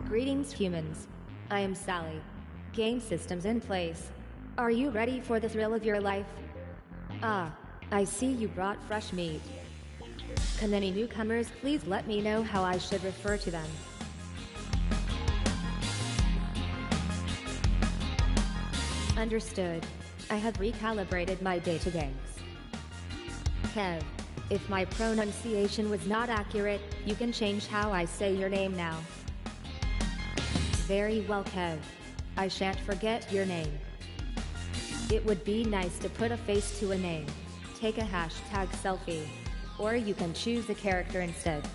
Greetings, humans. I am Sally. Game systems in place. Are you ready for the thrill of your life? Ah, I see you brought fresh meat. Can any newcomers please let me know how I should refer to them? Understood. I have recalibrated my databanks. Kev, if my pronunciation was not accurate, you can change how I say your name now. Very well, Kev. I shan't forget your name. It would be nice to put a face to a name. Take a hashtag selfie. Or you can choose a character instead.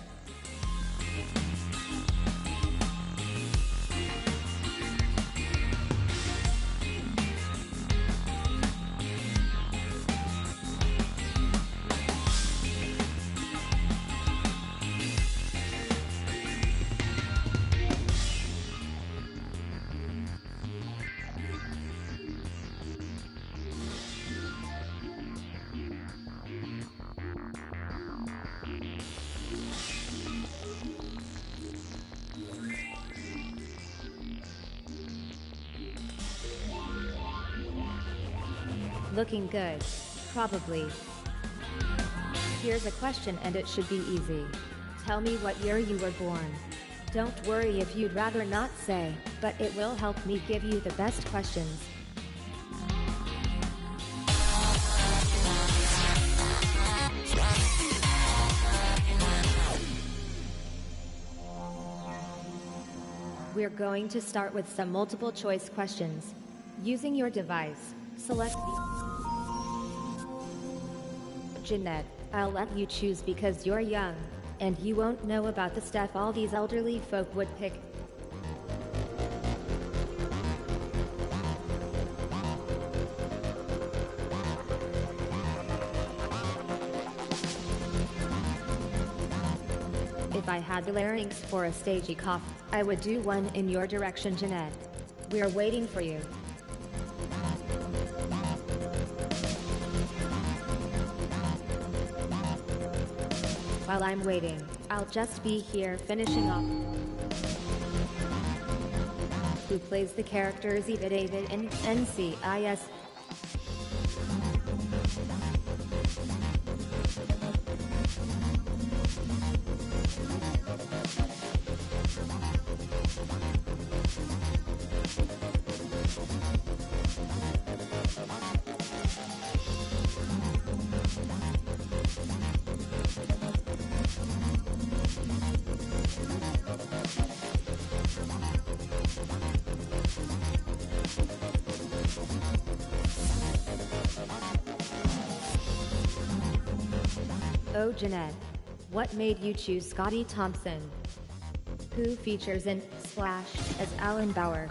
Looking good. Probably. Here's a question and it should be easy. Tell me what year you were born. Don't worry if you'd rather not say, but it will help me give you the best questions. We're going to start with some multiple choice questions. Using your device, select the Jeanette, I'll let you choose because you're young, and you won't know about the stuff all these elderly folk would pick. If I had the larynx for a stagey cough, I would do one in your direction, Jeanette. We're waiting for you. While I'm waiting, I'll just be here finishing off. Who plays the characters Eva, David, and NCIS? Oh, Jeanette. What made you choose Scotty Thompson? Who features in Splash as Alan Bauer?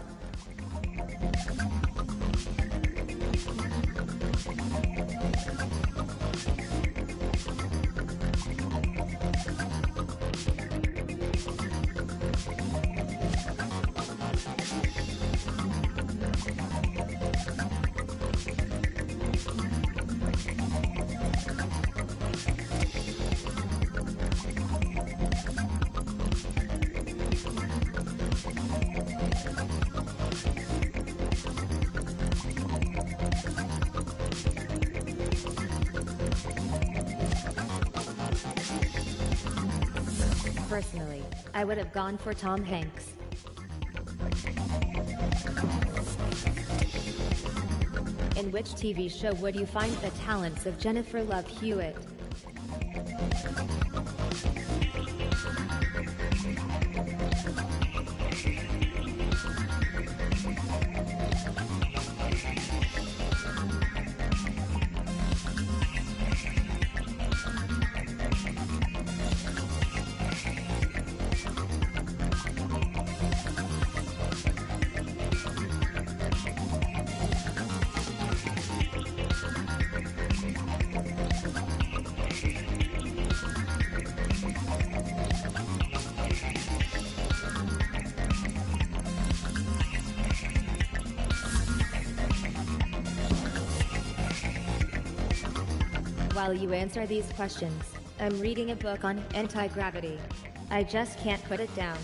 Personally, I would have gone for Tom Hanks. In which TV show would you find the talents of Jennifer Love Hewitt? While you answer these questions, I'm reading a book on anti-gravity. I just can't put it down.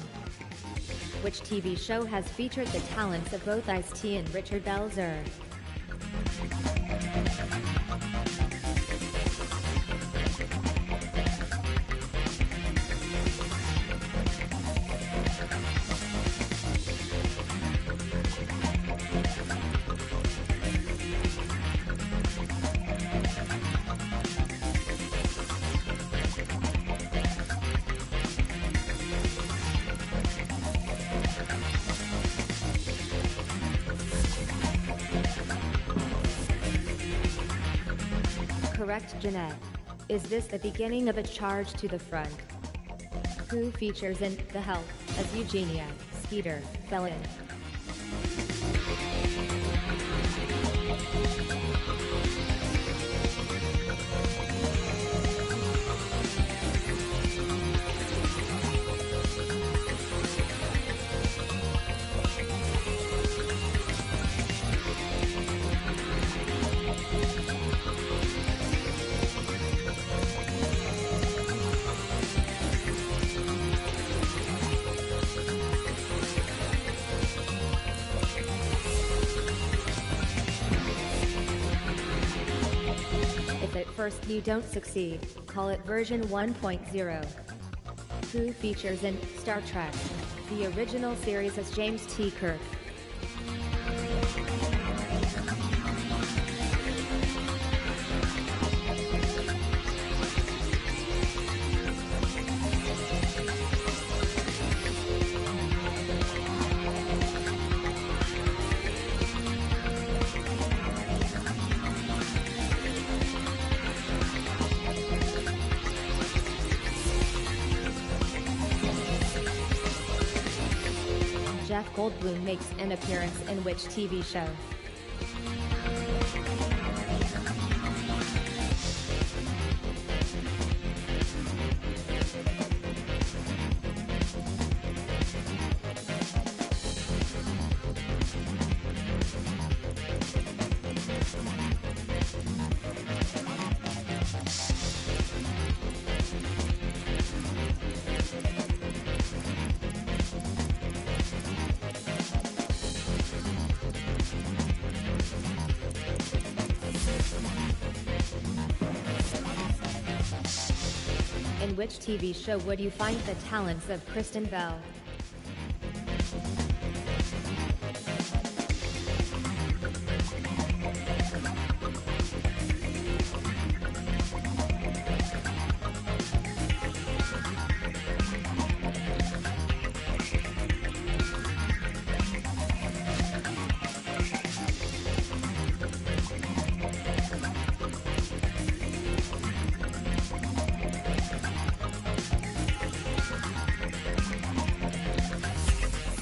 Which TV show has featured the talents of both Ice-T and Richard Belzer? Correct, Jeanette. Is this the beginning of a charge to the front? Who features in The Help as Eugenia, Skeeter, Felon? First you don't succeed, call it version 1.0. Who features in Star Trek? The original series as James T. Kirk. Jeff Goldblum makes an appearance in which TV show? In which TV show would you find the talents of Kristen Bell?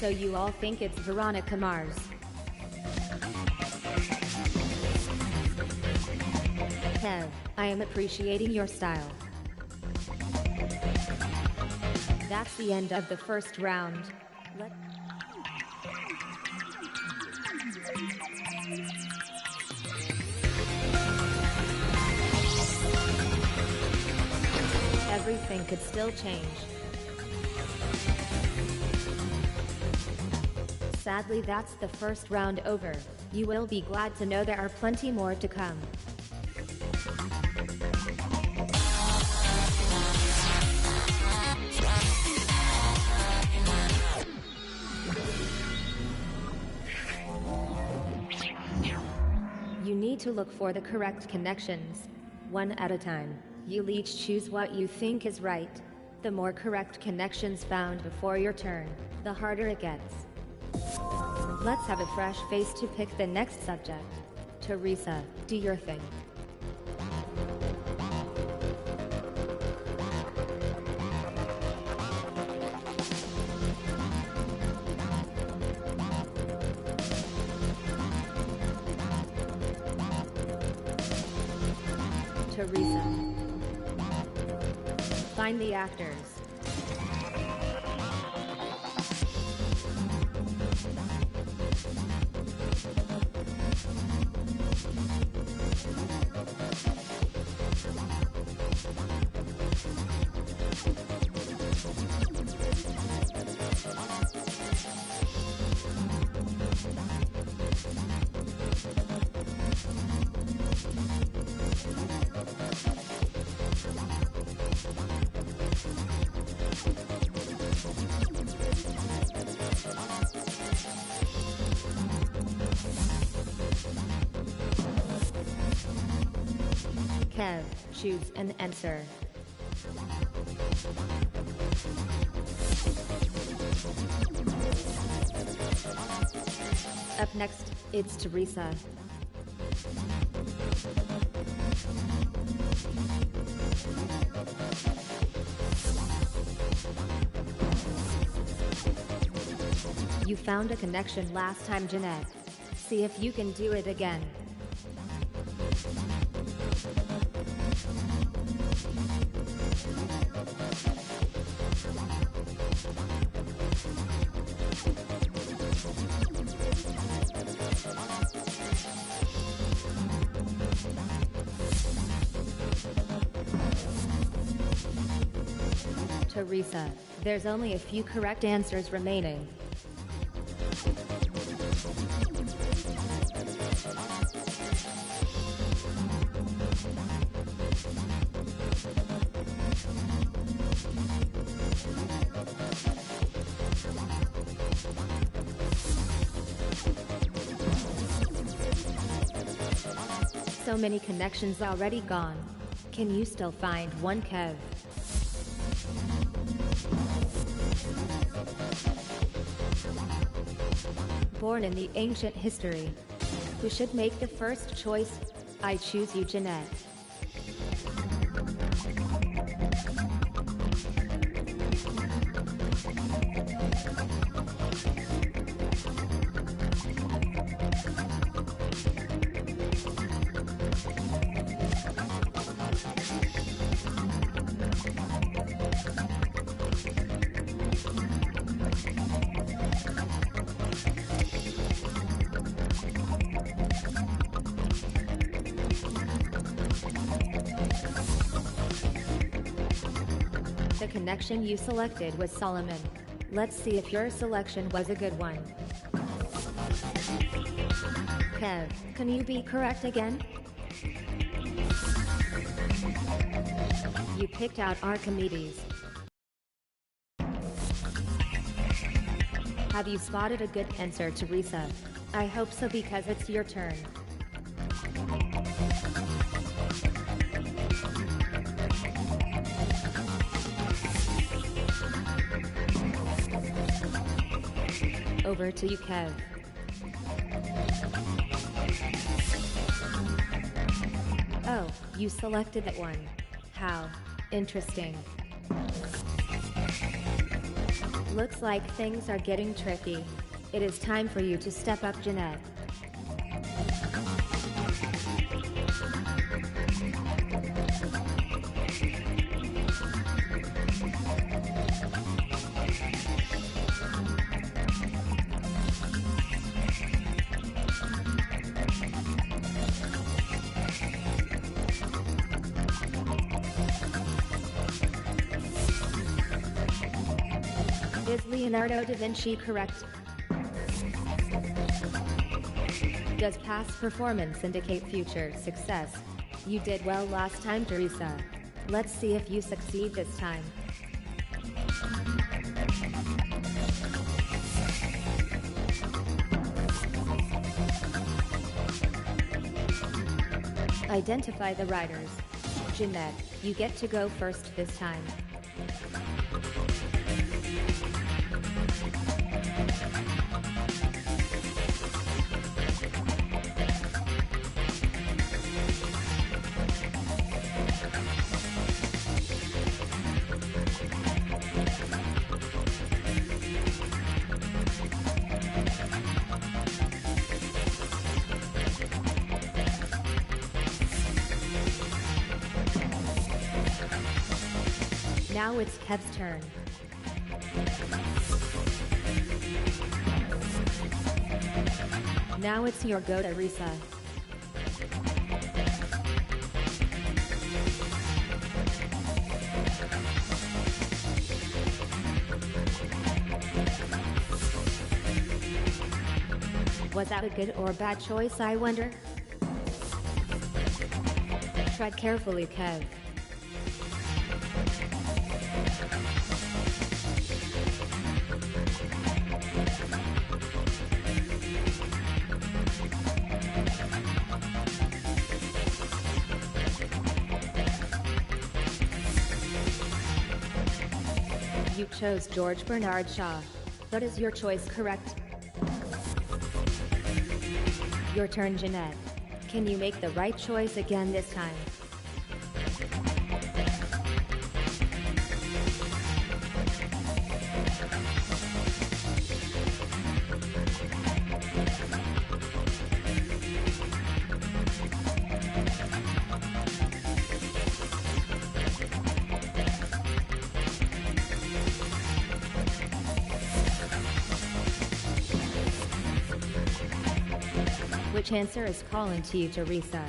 So you all think it's Veronica Mars? Kev, I am appreciating your style. That's the end of the first round. Everything could still change. Sadly, that's the first round over. You will be glad to know there are plenty more to come. You need to look for the correct connections, one at a time. You'll each choose what you think is right. The more correct connections found before your turn, the harder it gets. Let's have a fresh face to pick the next subject. Teresa, do your thing. Teresa. Find the actors. Kev, choose an answer. Up next, it's Teresa. You found a connection last time, Jeanette. See if you can do it again. Teresa, there's only a few correct answers remaining. So many connections already gone. Can you still find one, Kev? Born in the ancient history. Who should make the first choice? I choose you, Jeanette. The connection you selected was Solomon. Let's see if your selection was a good one. Kev, can you be correct again? You picked out Archimedes. Have you spotted a good answer, Teresa? I hope so, because it's your turn. Over to you, Kev. Oh, you selected that one. How interesting. Looks like things are getting tricky. It is time for you to step up, Jeanette. Is Leonardo da Vinci correct? Does past performance indicate future success? You did well last time, Teresa. Let's see if you succeed this time. Identify the riders. Jeanette, you get to go first this time. Now it's Kev's turn. Now it's your go, Teresa. Was that a good or bad choice, I wonder? Tread carefully, Kev. chose George Bernard Shaw. But is your choice correct? Your turn, Jeanette. Can you make the right choice again this time? Which answer is calling to you, Teresa?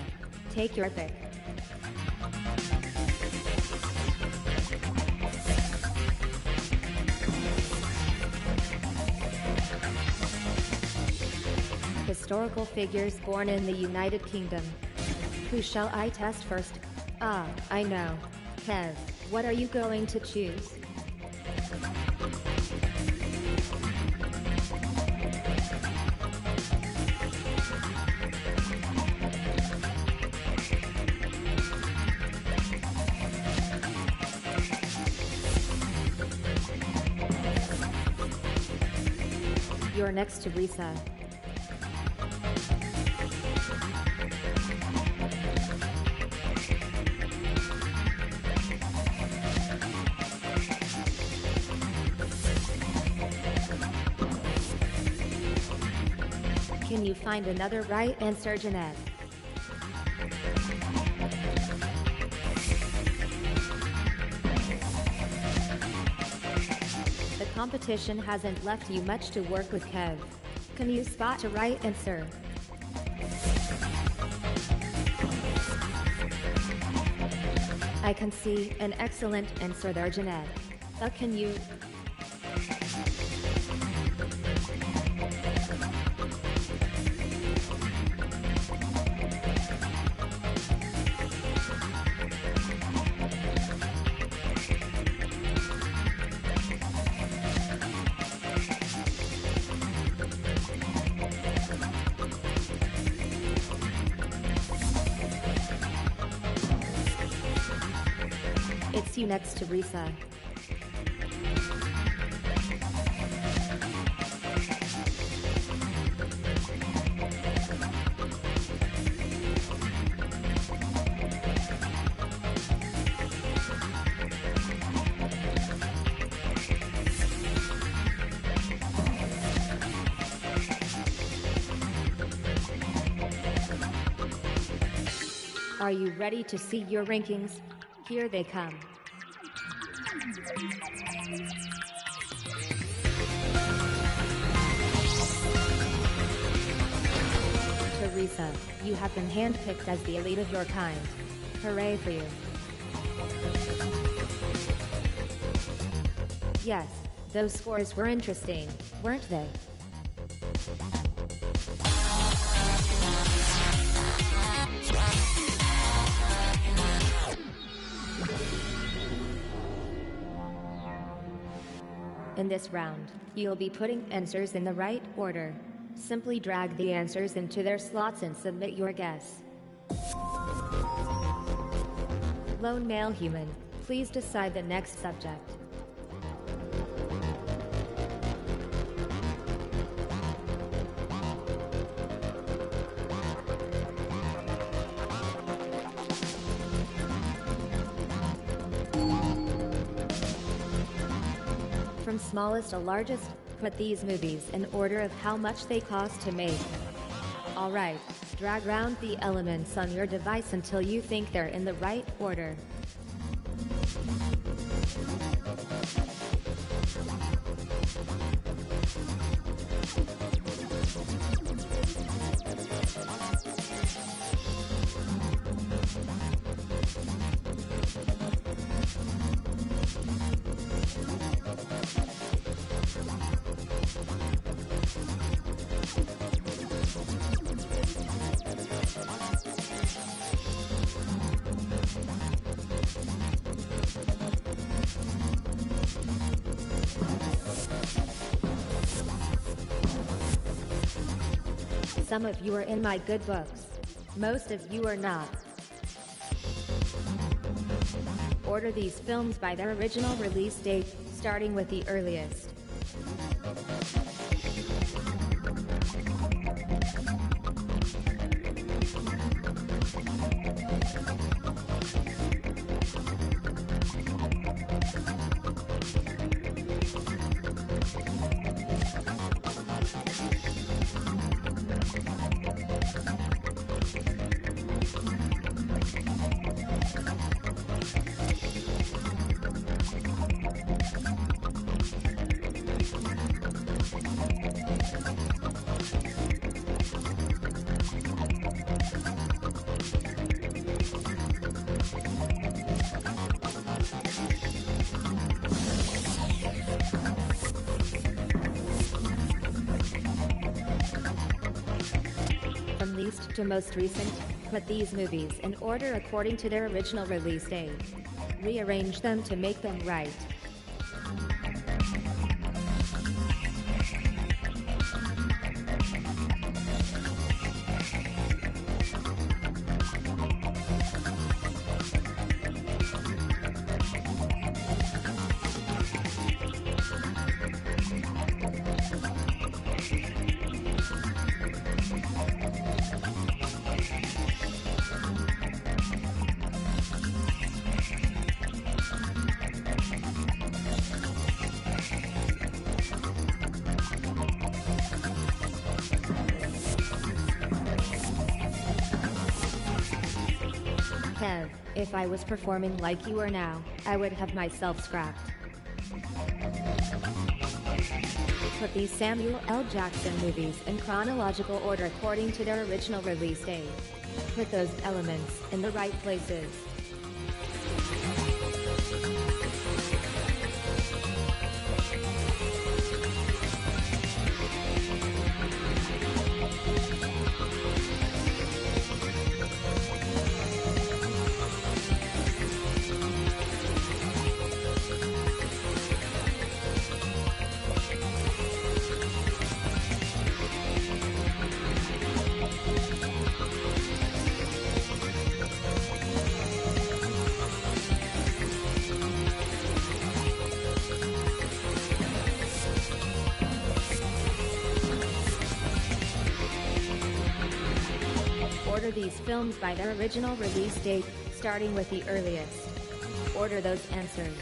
Take your pick. Historical figures born in the United Kingdom. Who shall I test first? Ah, I know. Kev, what are you going to choose? You're next, Teresa. Can you find another right answer, Jeanette? The competition hasn't left you much to work with, Kev. Can you spot a right answer? I can see an excellent answer there, Jeanette. But can you? It's you next, Teresa. Are you ready to see your rankings? Here they come. Teresa, you have been handpicked as the elite of your kind. Hooray for you. Yes, those scores were interesting, weren't they? In this round, you'll be putting answers in the right order. Simply drag the answers into their slots and submit your guess. Lone male human, please decide the next subject. From smallest to largest, put these movies in order of how much they cost to make. Alright, drag around the elements on your device until you think they're in the right order. Some of you are in my good books. Most of you are not. Order these films by their original release date, starting with the earliest. From least to most recent, put these movies in order according to their original release date. Rearrange them to make them right. Kev, if I was performing like you are now, I would have myself scrapped. Put these Samuel L. Jackson movies in chronological order according to their original release date. Put those elements in the right places. Order these films by their original release date, starting with the earliest. Order those answers.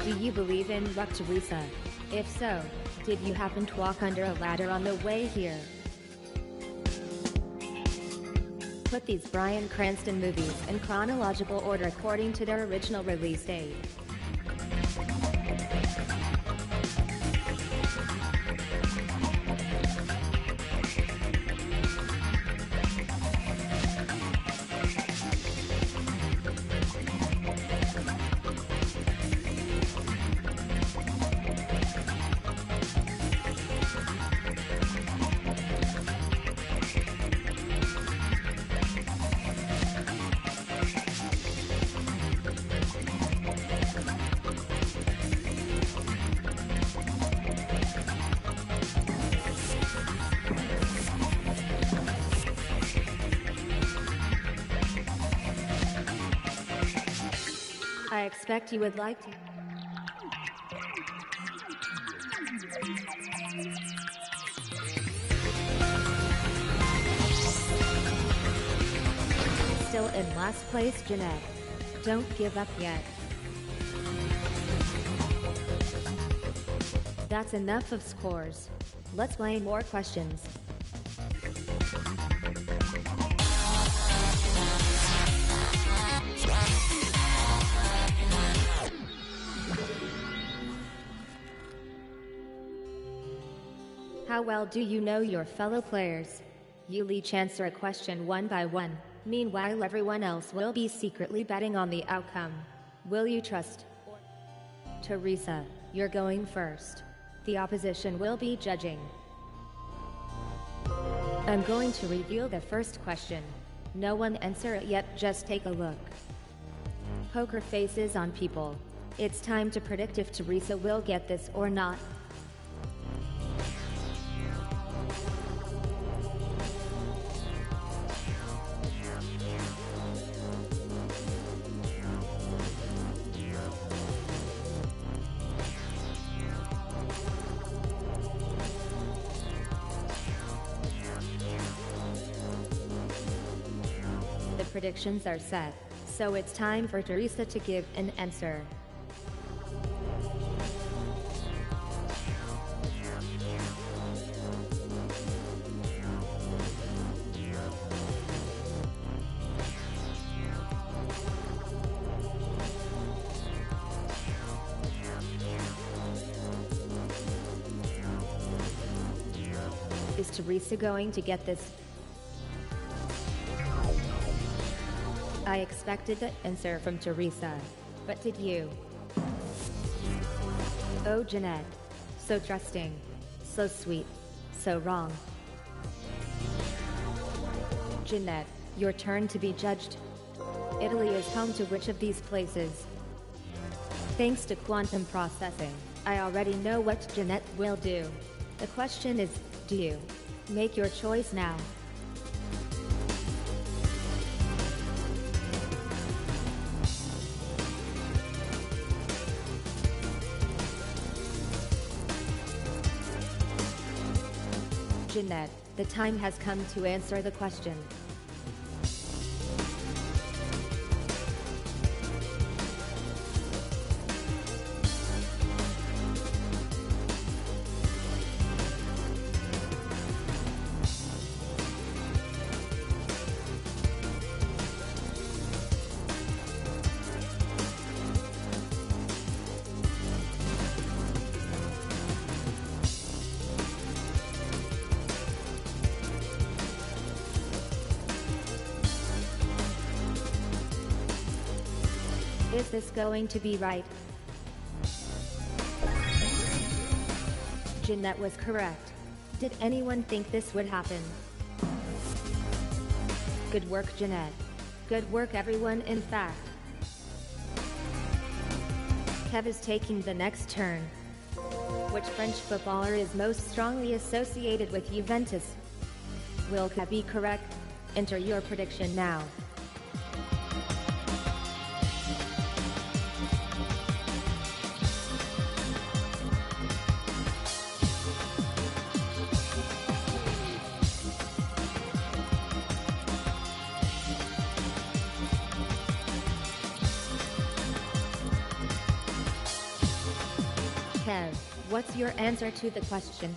Do you believe in luck, Teresa? If so, did you happen to walk under a ladder on the way here? Put these Bryan Cranston movies in chronological order according to their original release date. I expect you would like to. Still in last place, Jeanette. Don't give up yet. That's enough of scores. Let's play more questions. How well do you know your fellow players? You'll each answer a question one by one. Meanwhile, everyone else will be secretly betting on the outcome. Will you trust Teresa? You're going first. The opposition will be judging. I'm going to reveal the first question. No one answer it yet, just take a look. Poker faces on people. It's time to predict if Teresa will get this or not. The predictions are set, so it's time for Teresa to give an answer. Is Teresa going to get this? I expected the answer from Teresa, but did you? Oh, Jeanette. So trusting. So sweet. So wrong. Jeanette, your turn to be judged. Italy is home to which of these places? Thanks to quantum processing, I already know what Jeanette will do. The question is, do you? Make your choice now. Jeanette, the time has come to answer the question. Is this going to be right? Jeanette was correct. Did anyone think this would happen? Good work, Jeanette. Good work, everyone. In fact, Kev is taking the next turn. Which French footballer is most strongly associated with Juventus? Will Kev be correct? Enter your prediction now. Kev, what's your answer to the question?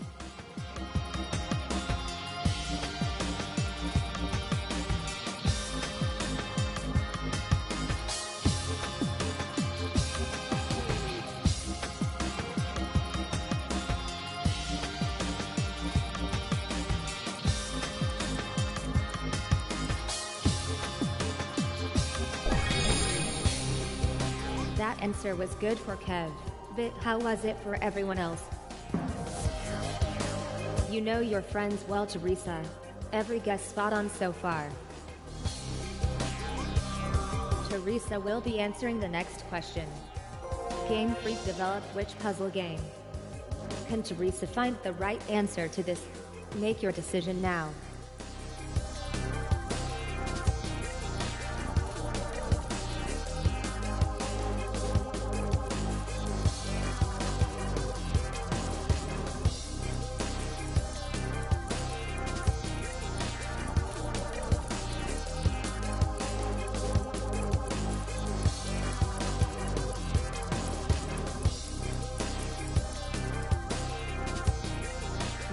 That answer was good for Kev. But how was it for everyone else? You know your friends well, Teresa. Every guess spot on so far. Teresa will be answering the next question. Game Freak developed which puzzle game? Can Teresa find the right answer to this? Make your decision now.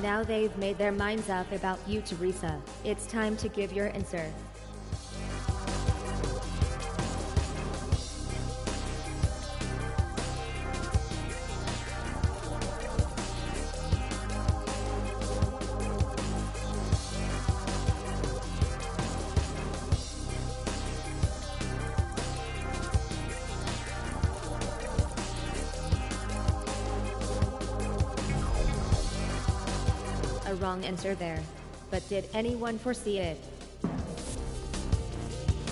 Now they've made their minds up about you, Teresa. It's time to give your answer. a wrong answer there. But did anyone foresee it?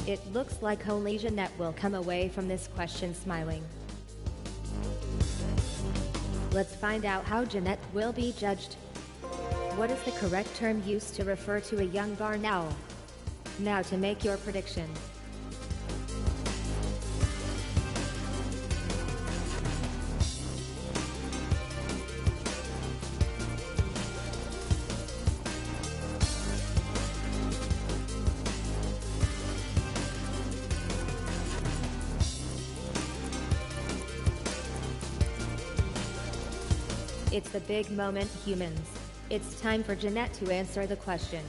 It looks like only Jeanette will come away from this question smiling. Let's find out how Jeanette will be judged. What is the correct term used to refer to a young barn owl? Now to make your prediction. It's the big moment, humans. It's time for Jeanette to answer the question.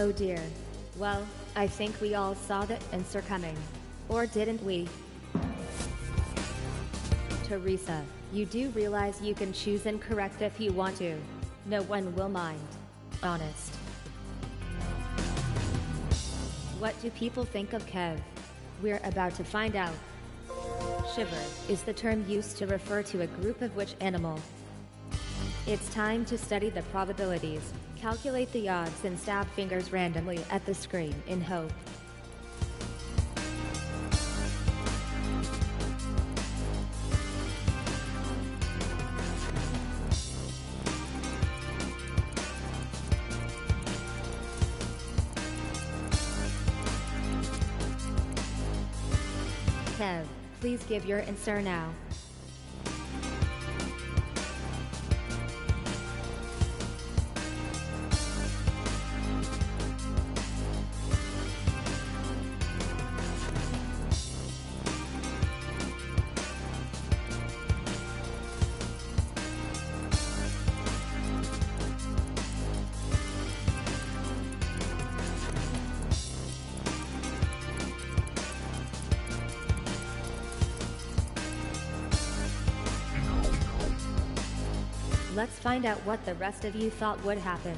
Oh dear. Well, I think we all saw the answer coming. Or didn't we? Teresa, you do realize you can choose incorrect if you want to. No one will mind. Honest. What do people think of Kev? We're about to find out. Shiver is the term used to refer to a group of which animal? It's time to study the probabilities. Calculate the odds and stab fingers randomly at the screen in hope. Kev, please give your answer now. Let's find out what the rest of you thought would happen.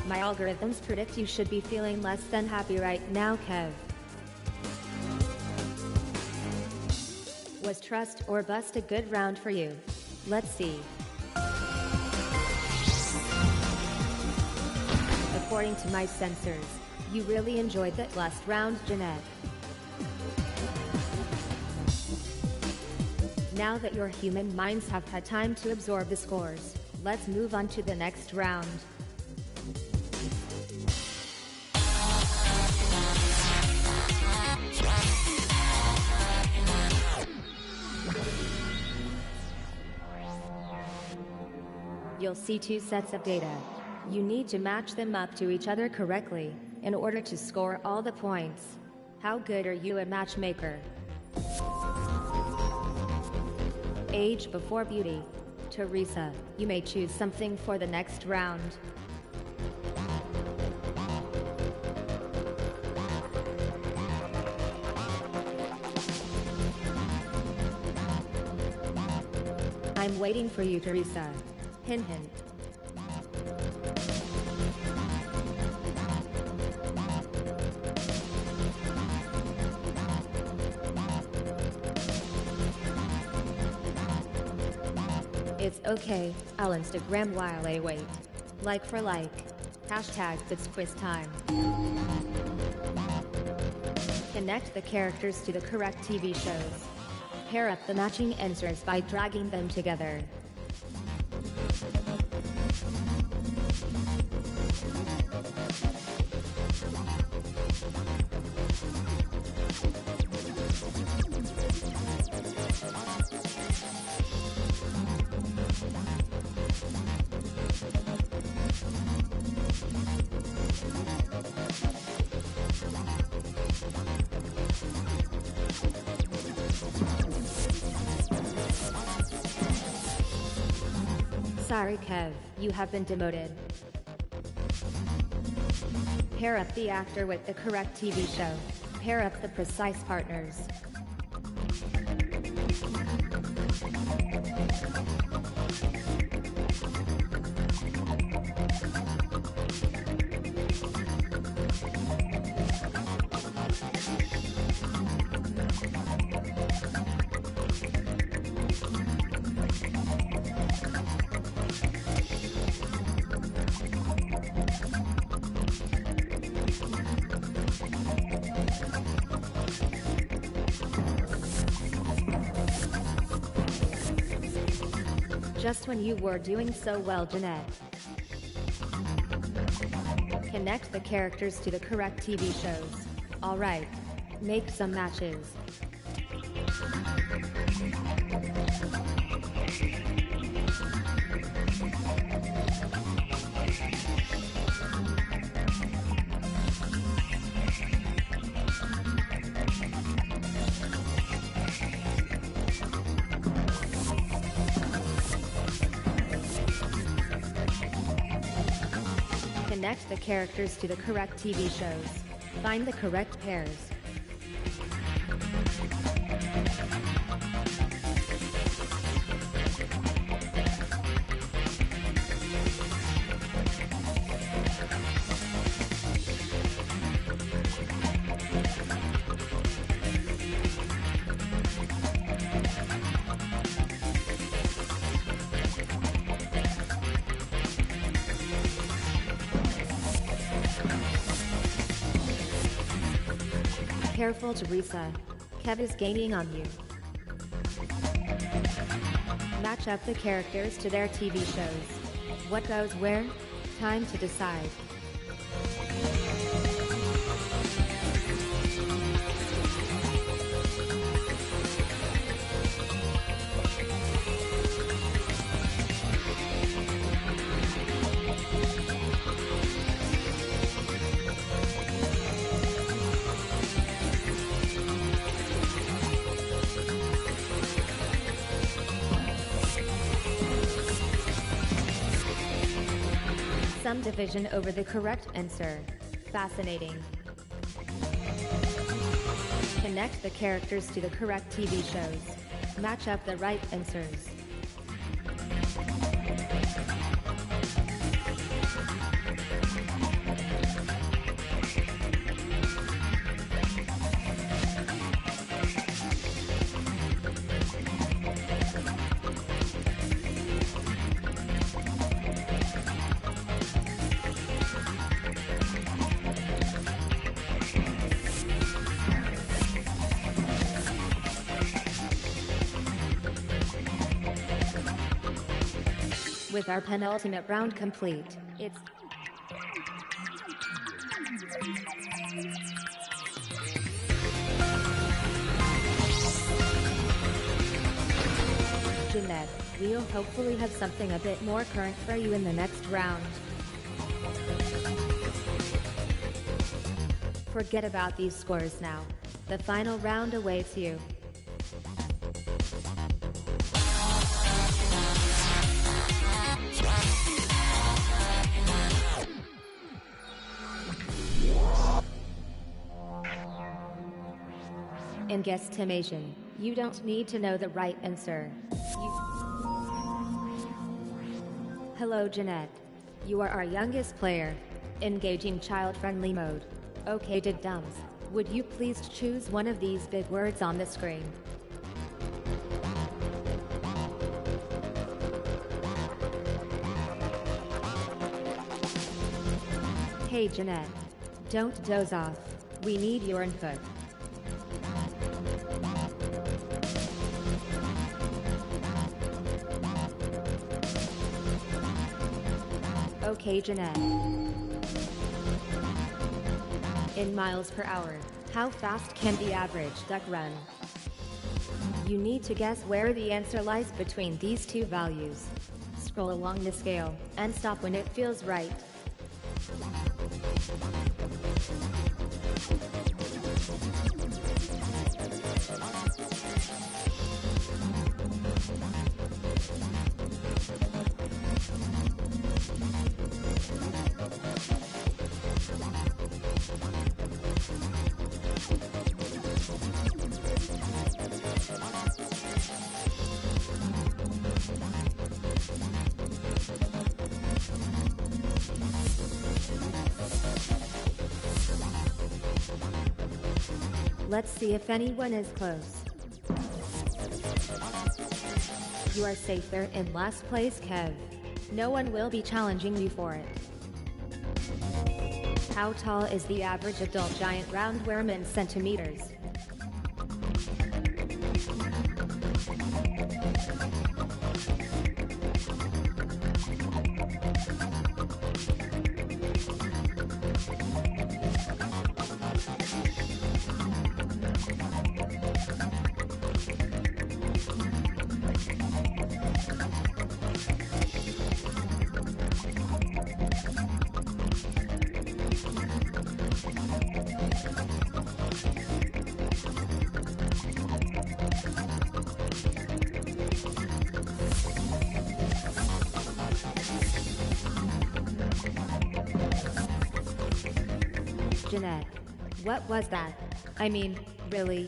My algorithms predict you should be feeling less than happy right now, Kev. Was trust or bust a good round for you? Let's see. According to my sensors, you really enjoyed that last round, Jeanette. Now that your human minds have had time to absorb the scores, let's move on to the next round. You'll see two sets of data. You need to match them up to each other correctly in order to score all the points. How good are you a matchmaker? Age before beauty. Teresa, you may choose something for the next round. I'm waiting for you, Teresa. Hint hint. It's okay, I'll Instagram while I wait. Like for like. Hashtag it's quiz time. Connect the characters to the correct TV shows. Pair up the matching answers by dragging them together. sorry, Kev, you have been demoted. Pair up the actor with the correct TV show. Pair up the precise partners. Just when you were doing so well, Jeanette. Connect the characters to the correct TV shows. Alright, make some matches. Connect the characters to the correct TV shows. Find the correct pairs. Careful, Teresa. Kev is gaining on you. Match up the characters to their TV shows. What goes where? Time to decide. Some division over the correct answer. Fascinating. Connect the characters to the correct TV shows. Match up the right answers. With our penultimate round complete, it's Jeanette. We'll hopefully have something a bit more current for you in the next round. Forget about these scores now. The final round awaits you. In guesstimation, you don't need to know the right answer. Hello, Jeanette. You are our youngest player. Engaging child-friendly mode. Okay, did-dums. Would you please choose one of these big words on the screen? Hey, Jeanette. Don't doze off. We need your input. Okay, Jeanette. In miles per hour, how fast can the average duck run? You need to guess where the answer lies between these two values. Scroll along the scale, and stop when it feels right. Let's see if anyone is close. You are safer in last place, Kev. No one will be challenging you for it. How tall is the average adult giant roundworm in centimeters? Jeanette. What was that? I mean, really?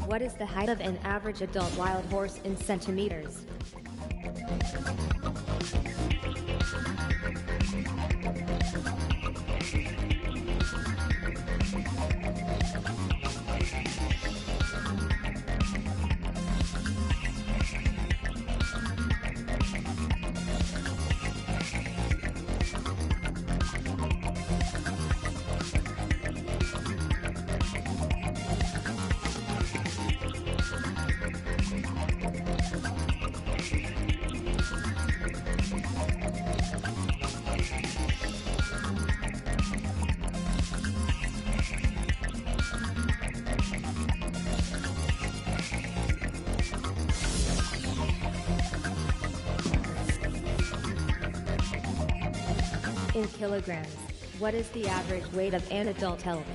What is the height of an average adult wild horse in centimeters? In kilograms, what is the average weight of an adult elk?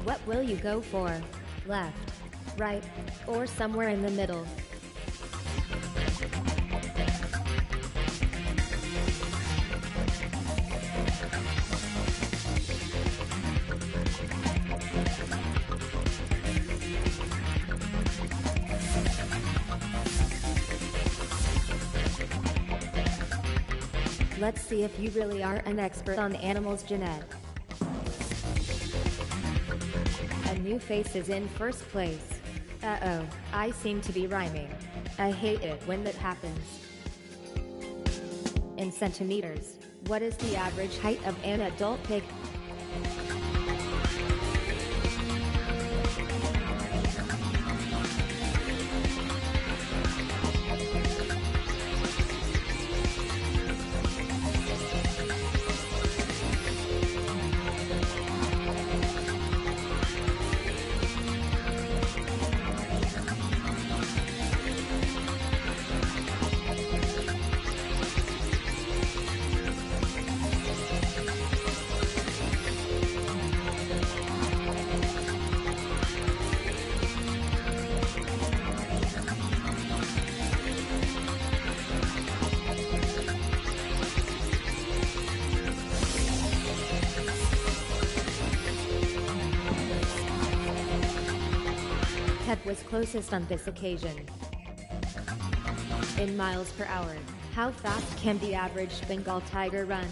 What will you go for? Left, right, or somewhere in the middle? Let's see if you really are an expert on animals, Jeanette. A new face is in first place. Uh-oh, I seem to be rhyming. I hate it when that happens. In centimeters, what is the average height of an adult pig? Ted was closest on this occasion. In miles per hour, how fast can the average Bengal tiger run?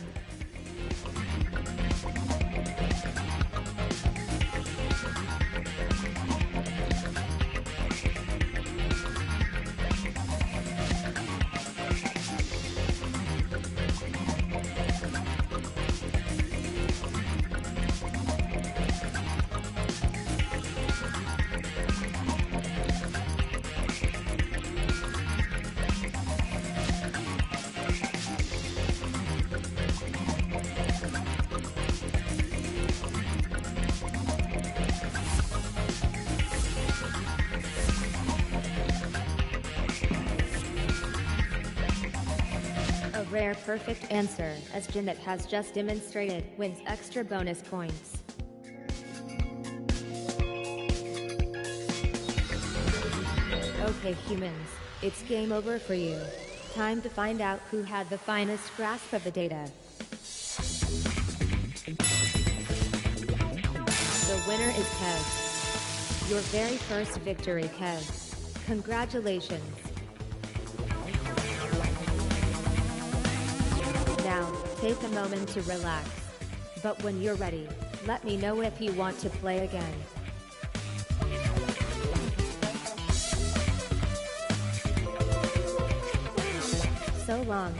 Rare perfect answer, as Jeanette has just demonstrated, wins extra bonus points. Okay humans, it's game over for you. Time to find out who had the finest grasp of the data. The winner is Kev. Your very first victory, Kev. Congratulations. Now, take a moment to relax. but when you're ready, let me know if you want to play again. So long,